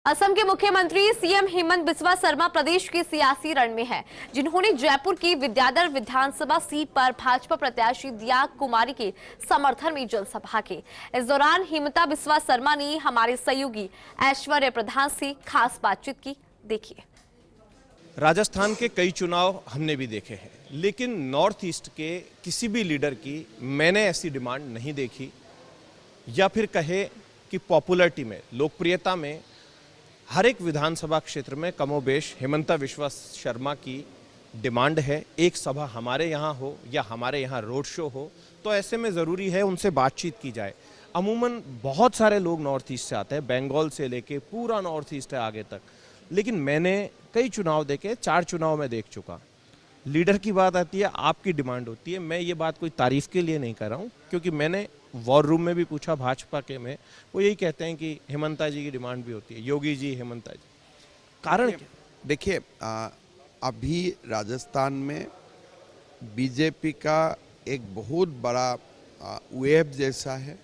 असम के मुख्यमंत्री सीएम हेमंत बिस्वा शर्मा प्रदेश के सियासी रण में हैं, जिन्होंने जयपुर की विद्याधर विधानसभा सीट पर भाजपा प्रत्याशी दिया कुमारी के समर्थन में जनसभा की। इस दौरान हेमंता बिस्वा शर्मा ने हमारे सहयोगी ऐश्वर्य प्रधान से खास बातचीत की। देखिए। राजस्थान के कई चुनाव हमने भी देखे हैं, लेकिन नॉर्थ ईस्ट के किसी भी लीडर की मैंने ऐसी डिमांड नहीं देखी, या फिर कहे कि पॉपुलैरिटी में, लोकप्रियता में हर एक विधानसभा क्षेत्र में कमोबेश हेमंता बिस्वा शर्मा की डिमांड है। एक सभा हमारे यहाँ हो या हमारे यहाँ रोड शो हो, तो ऐसे में ज़रूरी है उनसे बातचीत की जाए। अमूमन बहुत सारे लोग नॉर्थ ईस्ट से आते हैं, बंगाल से लेके पूरा नॉर्थ ईस्ट है आगे तक, लेकिन मैंने कई चुनाव देखे, 4 चुनाव में देख चुका। लीडर की बात आती है, आपकी डिमांड होती है। मैं ये बात कोई तारीफ के लिए नहीं कर रहा हूँ, क्योंकि मैंने वॉर रूम में भी पूछा भाजपा के में, वो यही कहते हैं कि हेमंता जी की डिमांड भी होती है, योगी जी, हेमंता जी। कारण क्या? देखिए, अभी राजस्थान में बीजेपी का एक बहुत बड़ा वेव जैसा है।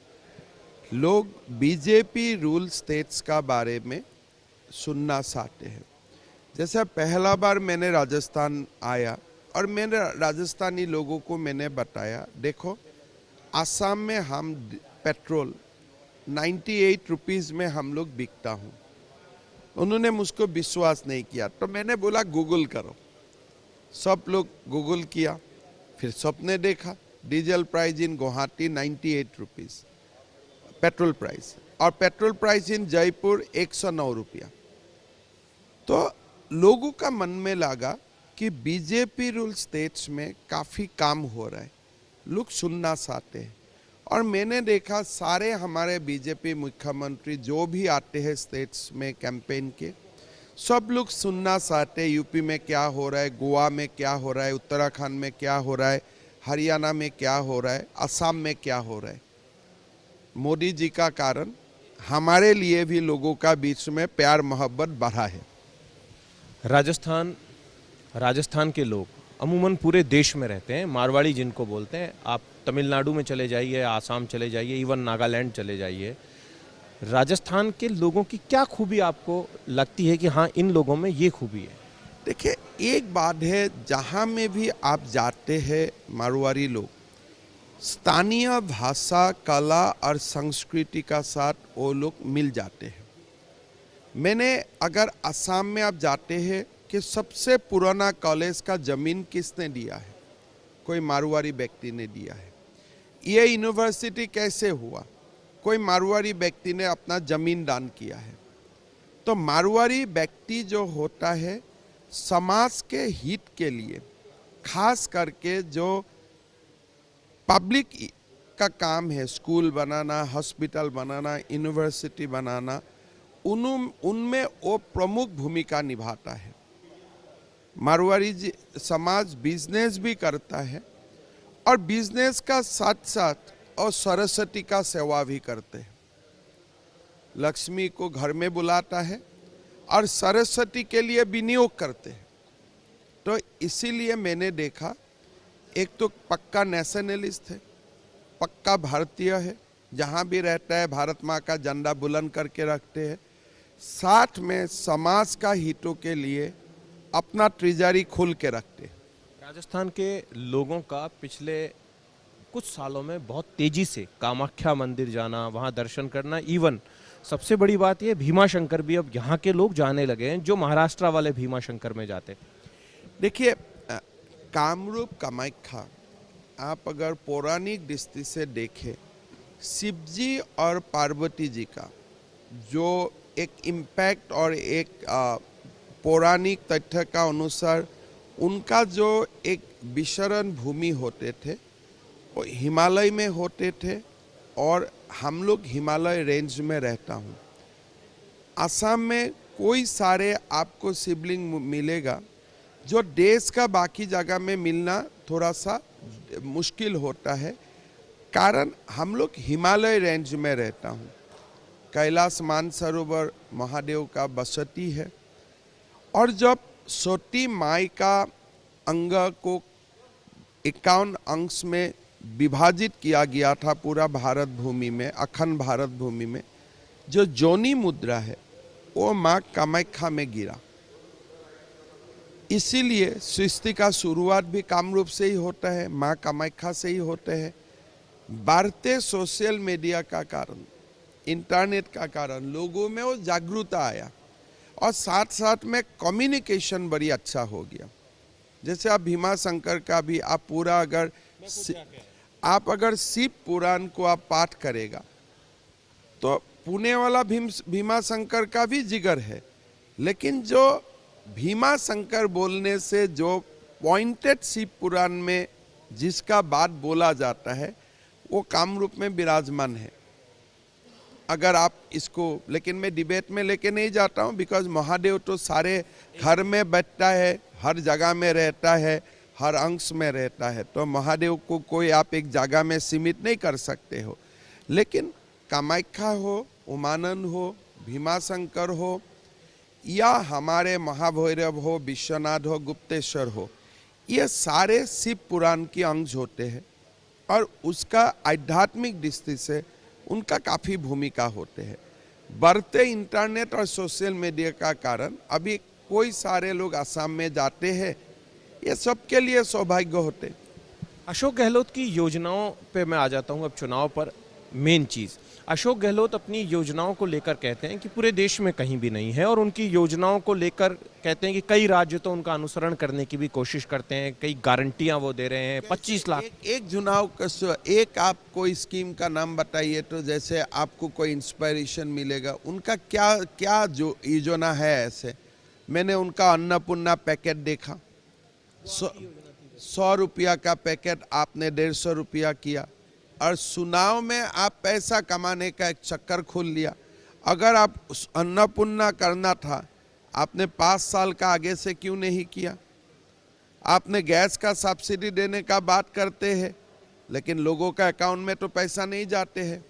लोग बीजेपी रूल स्टेट्स का बारे में सुनना चाहते हैं। जैसे पहला बार मैंने राजस्थान आया और मैंने राजस्थानी लोगों को मैंने बताया, देखो आसाम में हम पेट्रोल 98 रुपीज़ में हम लोग बिकता हूँ। उन्होंने मुझको विश्वास नहीं किया, तो मैंने बोला गूगल करो। सब लोग गूगल किया, फिर सबने देखा diesel price in Guwahati 98 rupees petrol price, और पेट्रोल प्राइस इन जयपुर 109 रुपया। तो लोगों का मन में लगा कि बीजेपी रूल स्टेट्स में काफ़ी काम हो रहा है, लोग सुनना चाहते हैं। और मैंने देखा सारे हमारे बीजेपी मुख्यमंत्री जो भी आते हैं स्टेट्स में कैंपेन के, सब लोग सुनना चाहते हैं यूपी में क्या हो रहा है, गोवा में क्या हो रहा है, उत्तराखंड में क्या हो रहा है, हरियाणा में क्या हो रहा है, असम में क्या हो रहा है। मोदी जी का कारण हमारे लिए भी लोगों का बीच में प्यार मोहब्बत बढ़ा है। राजस्थान के लोग अमूमन पूरे देश में रहते हैं, मारवाड़ी जिनको बोलते हैं। आप तमिलनाडु में चले जाइए, आसाम चले जाइए, इवन नागालैंड चले जाइए। राजस्थान के लोगों की क्या खूबी आपको लगती है कि हाँ, इन लोगों में ये खूबी है? देखिए, एक बात है, जहाँ में भी आप जाते हैं मारवाड़ी लोग स्थानीय भाषा, कला और संस्कृति का साथ वो लोग मिल जाते हैं। मैंने अगर असम में आप जाते हैं कि सबसे पुराना कॉलेज का जमीन किसने दिया है? कोई मारवाड़ी व्यक्ति ने दिया है। ये यूनिवर्सिटी कैसे हुआ? कोई मारवाड़ी व्यक्ति ने अपना जमीन दान किया है। तो मारवाड़ी व्यक्ति जो होता है, समाज के हित के लिए, खास करके जो पब्लिक का काम है, स्कूल बनाना, हॉस्पिटल बनाना, यूनिवर्सिटी बनाना, उनमें वो प्रमुख भूमिका निभाता है। मारवाड़ी समाज बिजनेस भी करता है, और बिजनेस का साथ साथ और सरस्वती का सेवा भी करते हैं। लक्ष्मी को घर में बुलाता है और सरस्वती के लिए विनियोग करते हैं। तो इसीलिए मैंने देखा, एक तो पक्का नेशनलिस्ट है, पक्का भारतीय है, जहाँ भी रहता है भारत माँ का झंडा बुलंद करके रखते हैं, साथ में समाज का हितों के लिए अपना ट्रेजरी खोल के रखते। राजस्थान के लोगों का पिछले कुछ सालों में बहुत तेजी से कामाख्या मंदिर जाना, वहां दर्शन करना, इवन सबसे बड़ी बात यह भीमा शंकर भी अब यहाँ के लोग जाने लगे हैं, जो महाराष्ट्र वाले भीमा शंकर में जाते। देखिए, कामरूप कामाख्या आप अगर पौराणिक दृष्टि से देखें, शिव जी और पार्वती जी का जो एक इम्पैक्ट और एक पौराणिक तथ्य का अनुसार उनका जो एक विचरण भूमि होते थे वो हिमालय में होते थे, और हम लोग हिमालय रेंज में रहता हूँ। असम में कोई सारे आपको शिवलिंग मिलेगा जो देश का बाकी जगह में मिलना थोड़ा सा मुश्किल होता है, कारण हम लोग हिमालय रेंज में रहता हूँ। कैलाश मानसरोवर महादेव का बसती है, और जब सती माई का अंग को 51 अंश में विभाजित किया गया था पूरा भारत भूमि में, अखंड भारत भूमि में, जो जोनी मुद्रा है वो माँ कामाख्या में गिरा। इसीलिए सृष्टि का शुरुआत भी कामरूप से ही होता है, माँ कामाख्या से ही होते हैं। बढ़ते सोशल मीडिया का कारण, इंटरनेट का कारण लोगों में वो जागरूकता आया और साथ साथ में कम्युनिकेशन बड़ी अच्छा हो गया। जैसे आप भीमा शंकर का भी आप पूरा अगर शिव पुराण को आप पाठ करेगा तो पुणे वाला भीमा शंकर का भी जिगर है, लेकिन जो भीमा शंकर बोलने से जो पॉइंटेड शिव पुराण में जिसका बात बोला जाता है वो कामरूप में विराजमान है। अगर आप इसको, लेकिन मैं डिबेट में लेके नहीं जाता हूँ, बिकॉज महादेव तो सारे घर में बैठता है, हर जगह में रहता है, हर अंश में रहता है, तो महादेव को कोई आप एक जगह में सीमित नहीं कर सकते हो। लेकिन कामाख्या हो, उमानंद हो, भीमा शंकर हो या हमारे महाभैरव हो, विश्वनाथ हो, गुप्तेश्वर हो, ये सारे शिव पुराण के अंश होते हैं और उसका आध्यात्मिक दृष्टि से उनका काफ़ी भूमिका होते हैं। बढ़ते इंटरनेट और सोशल मीडिया का कारण अभी कोई सारे लोग असम में जाते हैं, ये सबके लिए सौभाग्य होते। अशोक गहलोत की योजनाओं पे मैं आ जाता हूँ अब चुनाव पर। मेन चीज़, अशोक गहलोत अपनी योजनाओं को लेकर कहते हैं कि पूरे देश में कहीं भी नहीं है और उनकी योजनाओं को लेकर कहते हैं कि कई राज्य तो उनका अनुसरण करने की भी कोशिश करते हैं, कई गारंटियां वो दे रहे हैं। 25 लाख एक चुनाव का एक आप कोई स्कीम का नाम बताइए तो जैसे आपको कोई इंस्पिरेशन मिलेगा। उनका क्या क्या जो योजना है ऐसे। मैंने उनका अन्नपूर्णा पैकेट देखा, 100 रुपया का पैकेट आपने 150 रुपया किया और चुनाव में आप पैसा कमाने का एक चक्कर खोल लिया। अगर आप अन्नपूर्णा करना था, आपने 5 साल का आगे से क्यों नहीं किया? आपने गैस का सब्सिडी देने का बात करते हैं, लेकिन लोगों का अकाउंट में तो पैसा नहीं जाते हैं।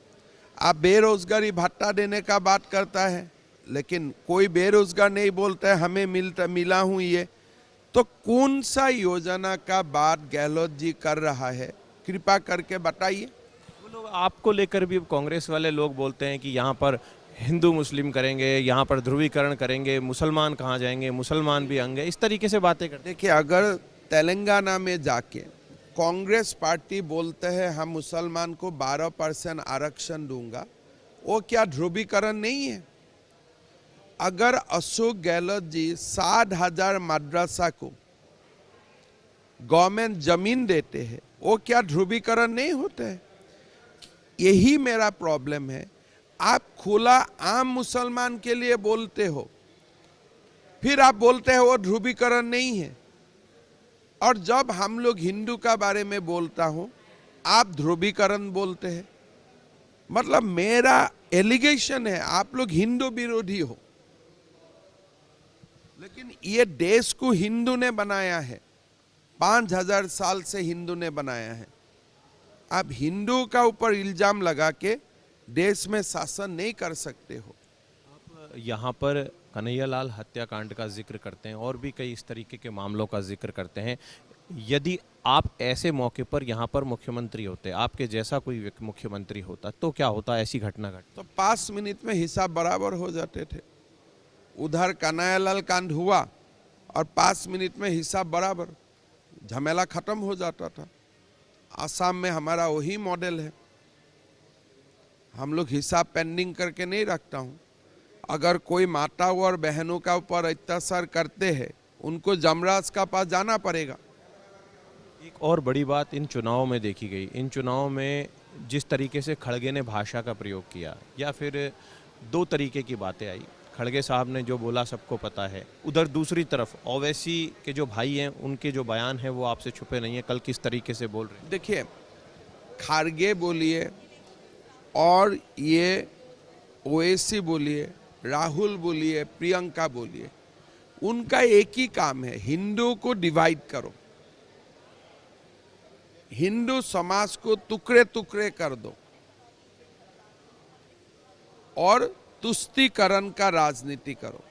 आप बेरोजगारी भत्ता देने का बात करता है, लेकिन कोई बेरोजगार नहीं बोलता है हमें मिला हूँ ये। तो कौन सा योजना का बात गहलोत जी कर रहा है, कृपा करके बताइए। वो लोग आपको लेकर भी कांग्रेस वाले लोग बोलते हैं कि यहाँ पर हिंदू मुस्लिम करेंगे, यहाँ पर ध्रुवीकरण करेंगे, मुसलमान कहाँ जाएंगे, मुसलमान भी आएंगे, इस तरीके से बातें करते हैं। देखिए, अगर तेलंगाना में जाके कांग्रेस पार्टी बोलते हैं हम मुसलमान को 12% आरक्षण दूंगा, वो क्या ध्रुवीकरण नहीं है? अगर अशोक गहलोत जी 60,000 मदरसा को गवर्नमेंट जमीन देते हैं, वो क्या ध्रुवीकरण नहीं होता है? यही मेरा प्रॉब्लम है। आप खुला आम मुसलमान के लिए बोलते हो, फिर आप बोलते हैं वो ध्रुवीकरण नहीं है। और जब हम लोग हिंदू का बारे में बोलता हूं, आप ध्रुवीकरण बोलते हैं। मतलब मेरा एलिगेशन है आप लोग हिंदू विरोधी हो। लेकिन ये देश को हिंदू ने बनाया है, 5000 साल से हिंदू ने बनाया है। आप हिंदू का ऊपर इल्जाम लगा के देश में शासन नहीं कर सकते हो। आप यहाँ पर कन्हैयालाल हत्याकांड का जिक्र करते हैं और भी कई इस तरीके के मामलों का जिक्र करते हैं। यदि आप ऐसे मौके पर यहाँ पर मुख्यमंत्री होते, आपके जैसा कोई मुख्यमंत्री होता, तो क्या होता? ऐसी घटना घट तो 5 मिनट में हिसाब बराबर हो जाते थे। उधर कन्हैयालाल कांड हुआ और 5 मिनट में हिसाब बराबर, झमेला खत्म हो जाता था। आसाम में हमारा वही मॉडल है। हम लोग हिसाब पेंडिंग करके नहीं रखता हूँ। अगर कोई माताओं और बहनों का ऊपर अत्याचार करते हैं, उनको जमराज का पास जाना पड़ेगा। एक और बड़ी बात इन चुनावों में देखी गई, इन चुनावों में जिस तरीके से खड़गे ने भाषा का प्रयोग किया, या फिर 2 तरीके की बातें आई। खड़गे साहब ने जो बोला सबको पता है, उधर दूसरी तरफ ओवैसी के जो भाई हैं उनके जो बयान हैं वो आपसे छुपे नहीं है। कल किस तरीके से बोल रहे हैं? देखिए, खड़गे बोलिए और ये ओवैसी बोलिए, राहुल बोलिए, प्रियंका बोलिए, उनका एक ही काम है, हिंदू को डिवाइड करो, हिंदू समाज को टुकड़े टुकड़े कर दो और तुष्टीकरण का राजनीति करो।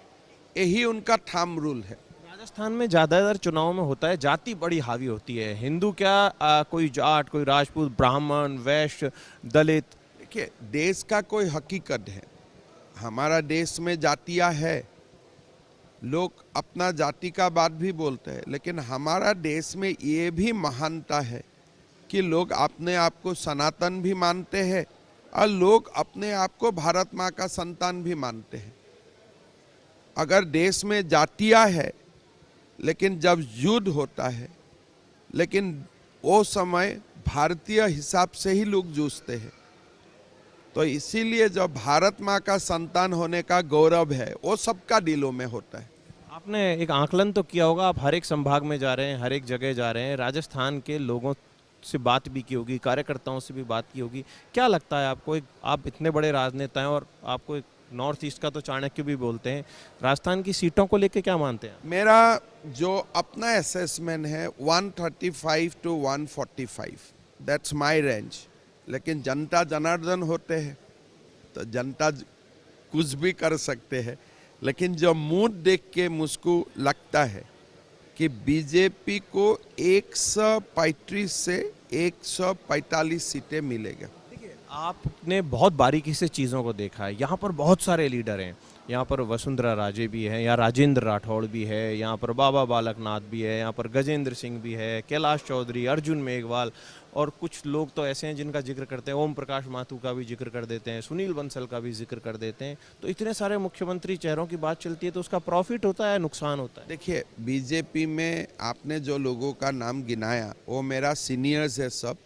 यही उनका थंब रूल है। राजस्थान में ज़्यादातर चुनाव में होता है, जाति बड़ी हावी होती है। हिंदू क्या कोई जाट, कोई राजपूत, ब्राह्मण, वैश्य, दलित। देखिए, देश का कोई हकीकत है, हमारा देश में जातियां है, लोग अपना जाति का बात भी बोलते हैं, लेकिन हमारा देश में ये भी महानता है कि लोग अपने आप को सनातन भी मानते हैं और लोग अपने आप को भारत माँ का संतान भी मानते हैं। अगर देश में जातियां है, लेकिन जब युद्ध होता है, लेकिन वो समय भारतीय हिसाब से ही लोग जूझते हैं। तो इसीलिए जो भारत माँ का संतान होने का गौरव है वो सबका दिलों में होता है। आपने एक आकलन तो किया होगा, आप हर एक संभाग में जा रहे हैं, हर एक जगह जा रहे हैं, राजस्थान के लोगों से बात भी की होगी, कार्यकर्ताओं से भी बात की होगी। क्या लगता है आपको, आप इतने बड़े राजनेता हैं और आपको एक नॉर्थ ईस्ट का तो चाणक्य भी बोलते हैं, राजस्थान की सीटों को लेके क्या मानते हैं? मेरा जो अपना असेसमेंट है 135 to 145, दैट्स माय रेंज। लेकिन जनता जनार्दन होते हैं तो जनता कुछ भी कर सकते हैं, लेकिन जो मूड देख के मुझको लगता है कि बीजेपी को 135 से 145 सीटें मिलेगा। आपने बहुत बारीकी से चीज़ों को देखा है, यहाँ पर बहुत सारे लीडर हैं, यहाँ पर वसुंधरा राजे भी हैं, यहाँ राजेंद्र राठौड़ भी है, यहाँ पर बाबा बालकनाथ भी है, यहाँ पर गजेंद्र सिंह भी है, कैलाश चौधरी, अर्जुन मेघवाल, और कुछ लोग तो ऐसे हैं जिनका जिक्र करते हैं, ओम प्रकाश माथुर का भी जिक्र कर देते हैं, सुनील बंसल का भी जिक्र कर देते हैं। तो इतने सारे मुख्यमंत्री चेहरों की बात चलती है तो उसका प्रॉफिट होता है, नुकसान होता है? देखिए, बीजेपी में आपने जो लोगों का नाम गिनाया वो मेरा सीनियर्स है सब,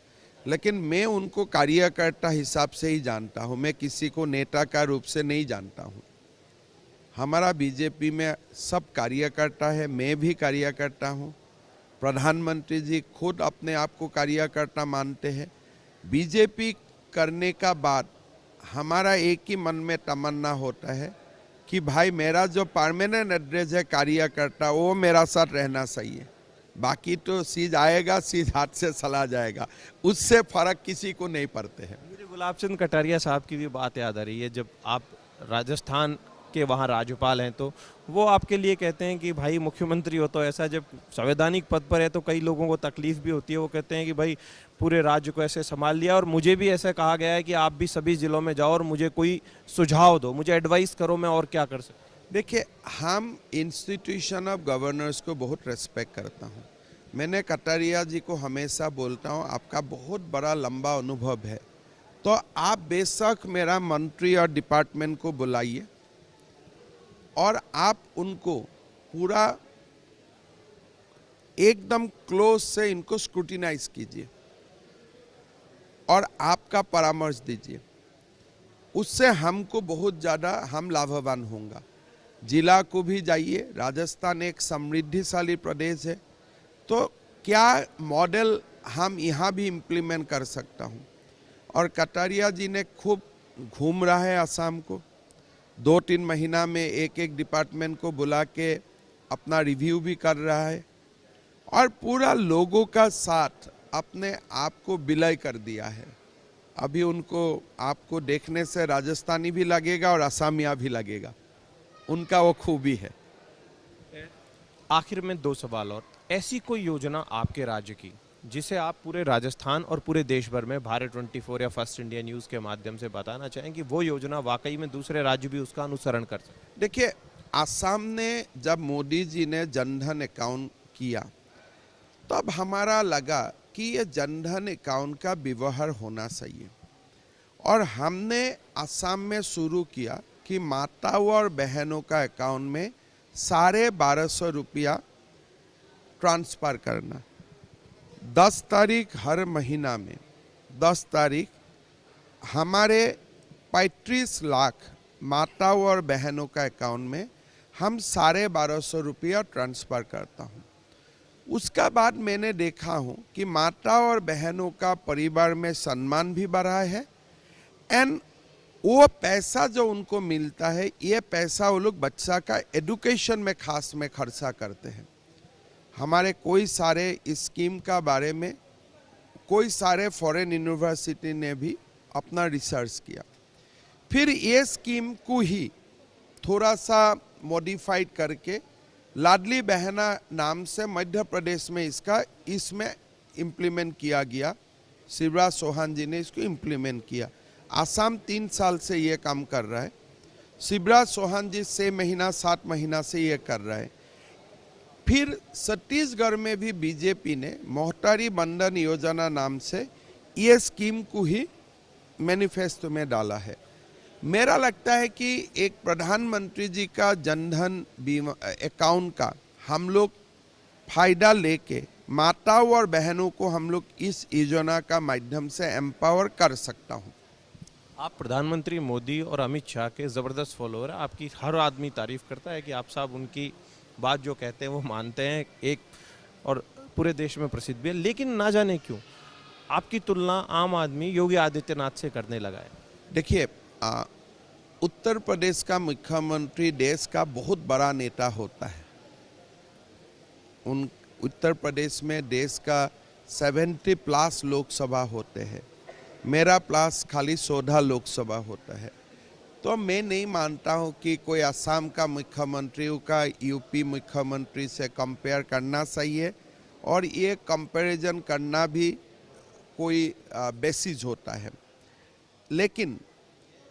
लेकिन मैं उनको कार्यकर्ता हिसाब से ही जानता हूँ, मैं किसी को नेता का रूप से नहीं जानता हूँ। हमारा बीजेपी में सब कार्यकर्ता है, मैं भी कार्यकर्ता हूँ, प्रधानमंत्री जी खुद अपने आप को कार्यकर्ता मानते हैं। बीजेपी करने का बाद हमारा एक ही मन में तमन्ना होता है कि भाई मेरा जो परमानेंट एड्रेस है कार्यकर्ता, वो मेरा साथ रहना सही है। बाकी तो सीध आएगा, सीध हाथ से चला जाएगा, उससे फर्क किसी को नहीं पड़ते हैं। मुझे गुलाब चंद कटारिया साहब की भी बात याद आ रही है, जब आप राजस्थान के वहाँ राज्यपाल हैं तो वो आपके लिए कहते हैं कि भाई मुख्यमंत्री हो तो ऐसा, जब संवैधानिक पद पर है तो कई लोगों को तकलीफ भी होती है, वो कहते हैं कि भाई पूरे राज्य को ऐसे संभाल लिया और मुझे भी ऐसा कहा गया है कि आप भी सभी जिलों में जाओ और मुझे कोई सुझाव दो, मुझे एडवाइस करो मैं और क्या कर सकता। देखिए, हम इंस्टीट्यूशन ऑफ गवर्नेंस को बहुत रेस्पेक्ट करता हूँ। मैंने कटारिया जी को हमेशा बोलता हूँ, आपका बहुत बड़ा लंबा अनुभव है, तो आप बेशक मेरा मंत्री और डिपार्टमेंट को बुलाइए और आप उनको पूरा एकदम क्लोज से इनको स्क्रूटिनाइज कीजिए और आपका परामर्श दीजिए। उससे हमको बहुत ज़्यादा हम लाभवान होंगे। जिला को भी जाइए, राजस्थान एक समृद्धिशाली प्रदेश है, तो क्या मॉडल हम यहाँ भी इम्प्लीमेंट कर सकता हूँ। और कटारिया जी ने खूब घूम रहा है असम को, 2-3 महीना में एक एक डिपार्टमेंट को बुला के अपना रिव्यू भी कर रहा है और पूरा लोगों का साथ अपने आप को विलय कर दिया है। अभी उनको आपको देखने से राजस्थानी भी लगेगा और असमिया भी लगेगा, उनका वो खूबी है। आखिर में 2 सवाल और, ऐसी कोई योजना आपके राज्य की जिसे आप पूरे राजस्थान और पूरे देश भर में भारत 24 या फर्स्ट इंडिया न्यूज़ के माध्यम से बताना चाहें कि वो योजना वाकई में दूसरे राज्य भी उसका अनुसरण कर सकें? देखिए, असम ने जब मोदी जी ने जनधन अकाउंट किया तब हमारा लगा कि ये जनधन अकाउंट का व्यवहार होना चाहिए और हमने असम में शुरू किया कि माताओं और बहनों का अकाउंट में 1250 रुपया ट्रांसफ़र करना। 10 तारीख हर महीना में 10 तारीख हमारे 35 लाख माताओं और बहनों का अकाउंट में हम 1250 रुपया ट्रांसफ़र करता हूँ। उसका बाद मैंने देखा हूँ कि माताओं और बहनों का परिवार में सम्मान भी बढ़ा है एंड वो पैसा जो उनको मिलता है, ये पैसा वो लोग बच्चा का एडुकेशन में खास में खर्चा करते हैं। हमारे कोई सारे स्कीम का बारे में कोई सारे फॉरेन यूनिवर्सिटी ने भी अपना रिसर्च किया, फिर ये स्कीम को ही थोड़ा सा मॉडिफाइड करके लाडली बहना नाम से मध्य प्रदेश में इसमें इम्प्लीमेंट किया गया। शिवराज चौहान जी ने इसको इम्प्लीमेंट किया। आसाम 3 साल से ये काम कर रहा है। शिवराज चौहान जी 6 महीना 7 महीना से ये कर रहे हैं। फिर छत्तीसगढ़ में भी बीजेपी ने मोहतारी बंधन योजना नाम से ये स्कीम को ही मैनिफेस्टो में डाला है। मेरा लगता है कि एक प्रधानमंत्री जी का जनधन बीमा अकाउंट का हम लोग फायदा लेके माताओं और बहनों को हम लोग इस योजना का माध्यम से एम्पावर कर सकता हूँ। आप प्रधानमंत्री मोदी और अमित शाह के ज़बरदस्त फॉलोअर हैं। आपकी हर आदमी तारीफ करता है कि आप साहब उनकी बात जो कहते हैं वो मानते हैं, एक और पूरे देश में प्रसिद्ध भी है। लेकिन ना जाने क्यों आपकी तुलना आम आदमी योगी आदित्यनाथ से करने लगा है। देखिए, उत्तर प्रदेश का मुख्यमंत्री देश का बहुत बड़ा नेता होता है। उन उत्तर प्रदेश में देश का 70+ लोकसभा होते हैं, मेरा प्लस खाली 14 लोकसभा होता है। तो मैं नहीं मानता हूँ कि कोई असम का मुख्यमंत्री का यूपी मुख्यमंत्री से कंपेयर करना सही है, और ये कंपैरिजन करना भी कोई बेसिस होता है। लेकिन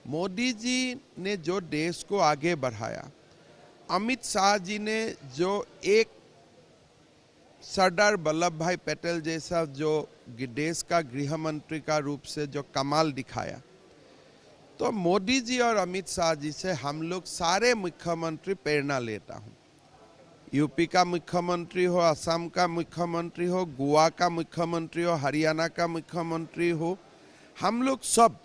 मोदी जी ने जो देश को आगे बढ़ाया, अमित शाह जी ने जो एक सरदार वल्लभ भाई पटेल जैसा जो देश का गृह मंत्री का रूप से जो कमाल दिखाया, तो मोदी जी और अमित शाह जी से हम लोग सारे मुख्यमंत्री प्रेरणा लेता हूँ। यूपी का मुख्यमंत्री हो, असम का मुख्यमंत्री हो, गोवा का मुख्यमंत्री हो, हरियाणा का मुख्यमंत्री हो, हम लोग सब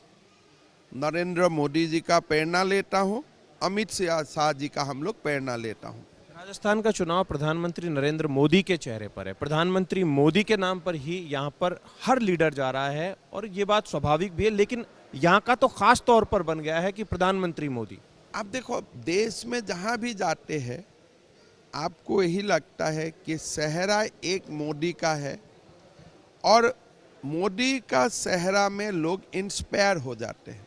नरेंद्र मोदी जी का प्रेरणा लेता हूँ, अमित शाह जी का हम लोग प्रेरणा लेता हूँ। राजस्थान का चुनाव प्रधानमंत्री नरेंद्र मोदी के चेहरे पर है। प्रधानमंत्री मोदी के नाम पर ही यहाँ पर हर लीडर जा रहा है, और ये बात स्वाभाविक भी है। लेकिन यहाँ का तो खास तौर पर बन गया है कि प्रधानमंत्री मोदी। आप देखो, देश में जहाँ भी जाते हैं आपको यही लगता है कि सेहरा एक मोदी का है, और मोदी का सेहरा में लोग इंस्पायर हो जाते हैं।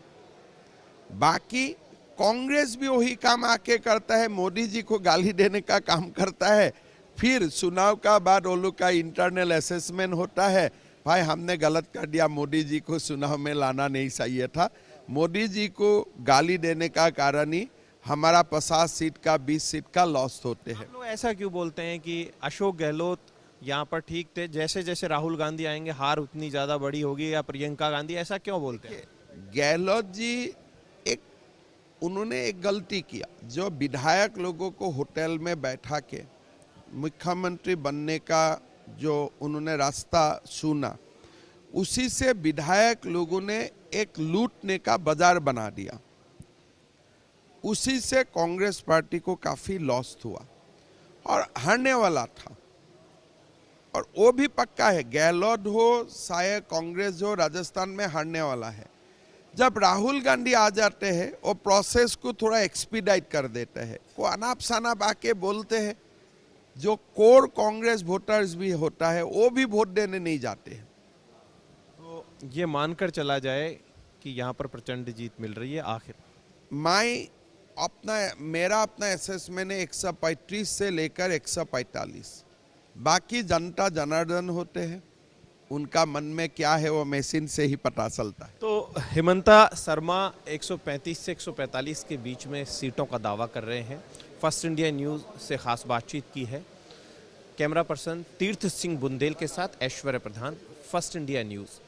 बाकी कांग्रेस भी वही काम आके करता है, मोदी जी को गाली देने का काम करता है। फिर चुनाव का बाद वो लोग का इंटरनल असेसमेंट होता है, भाई हमने गलत कर दिया, मोदी जी को चुनाव में लाना नहीं चाहिए था। मोदी जी को गाली देने का कारण ही हमारा 50 सीट का 20 सीट का लॉस होते हैं। लोग ऐसा क्यों बोलते हैं कि अशोक गहलोत यहाँ पर ठीक थे, जैसे जैसे राहुल गांधी आएंगे हार उतनी ज़्यादा बड़ी होगी, या प्रियंका गांधी, ऐसा क्यों बोलते हैं? गहलोत जी उन्होंने एक गलती किया, जो विधायक लोगों को होटल में बैठा के मुख्यमंत्री बनने का जो उन्होंने रास्ता चुना, उसी से विधायक लोगों ने एक लूटने का बाजार बना दिया। उसी से कांग्रेस पार्टी को काफी लॉस हुआ और हारने वाला था। और वो भी पक्का है, गहलोत हो चाहे कांग्रेस हो, राजस्थान में हारने वाला है। जब राहुल गांधी आ जाते हैं वो प्रोसेस को थोड़ा एक्सपीडाइट कर देते हैं, वो अनाप शनाप आके बोलते हैं, जो कोर कांग्रेस वोटर्स भी होता है वो भी वोट देने नहीं जाते हैं। तो ये मानकर चला जाए कि यहाँ पर प्रचंड जीत मिल रही है आखिर? मेरा अपना असेसमेंट है 135 से लेकर 145। बाकी जनता जनार्दन होते हैं, उनका मन में क्या है वो मशीन से ही पता चलता है। तो हेमंता शर्मा 135 से 145 के बीच में सीटों का दावा कर रहे हैं। फर्स्ट इंडिया न्यूज़ से खास बातचीत की है। कैमरा पर्सन तीर्थ सिंह बुंदेल के साथ ऐश्वर्य प्रधान, फर्स्ट इंडिया न्यूज़।